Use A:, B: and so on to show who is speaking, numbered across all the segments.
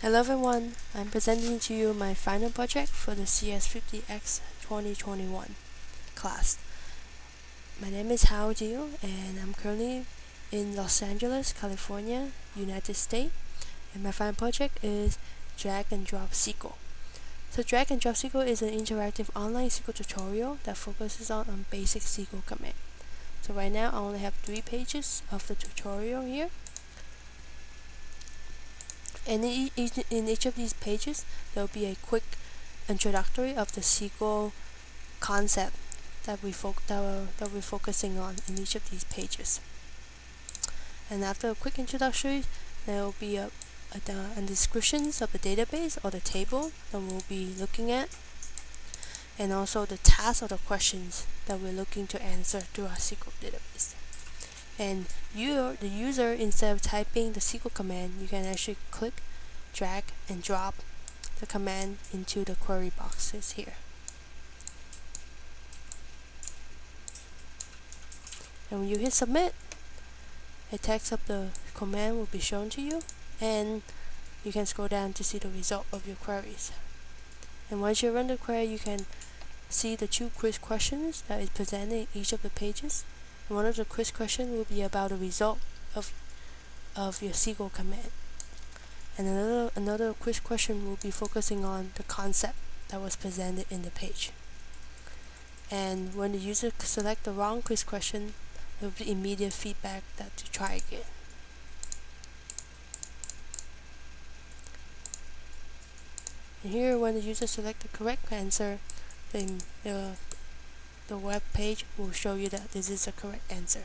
A: Hello everyone, I'm presenting to you my final project for the CS50x 2021 class. My name is Hao Jiu and I'm currently in Los Angeles, California, United States, and my final project is Drag&Drop SQL. So Drag&Drop SQL is an interactive online SQL tutorial that focuses on basic SQL command. So right now I only have 3 pages of the tutorial here. And in each of these pages, there will be a quick introductory of the SQL concept that we're focusing on in each of these pages. And after a quick introductory, there will be a descriptions of the database or the table that we'll be looking at, and also the tasks or the questions that we're looking to answer to our SQL database. And the user, instead of typing the SQL command, you can actually click, drag, and drop the command into the query boxes here. And when you hit submit, a text of the command will be shown to you, and you can scroll down to see the result of your queries. And once you run the query, you can see the 2 quiz questions that is presented in each of the pages. And one of the quiz questions will be about the result of your SQL command. And another quiz question will be focusing on the concept that was presented in the page. And when the user select the wrong quiz question, there will be immediate feedback to try again. And here, when the user select the correct answer, then the web page will show you that this is the correct answer.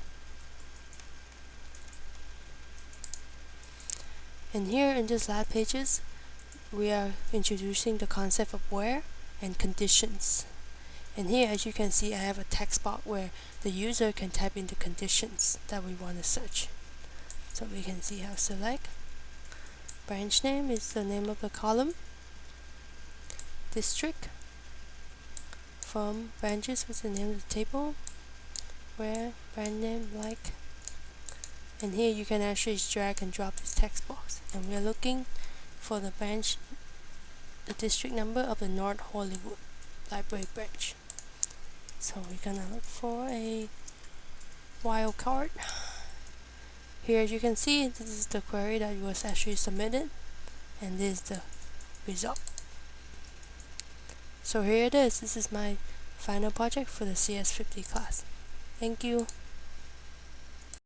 A: And here in these lab pages, we are introducing the concept of where and conditions. And here, as you can see, I have a text box where the user can type in the conditions that we want to search. So we can see how select. Branch name is the name of the column. District. From branches was the name of the table. Where, brand name, like. And here you can actually drag and drop this text box. And we are looking for the branch, the district number of the North Hollywood Library branch. So we're gonna look for a wildcard. Here, as you can see, this is the query that was actually submitted, and this is the result. So here it is. This is my final project for the CS50 class. Thank you.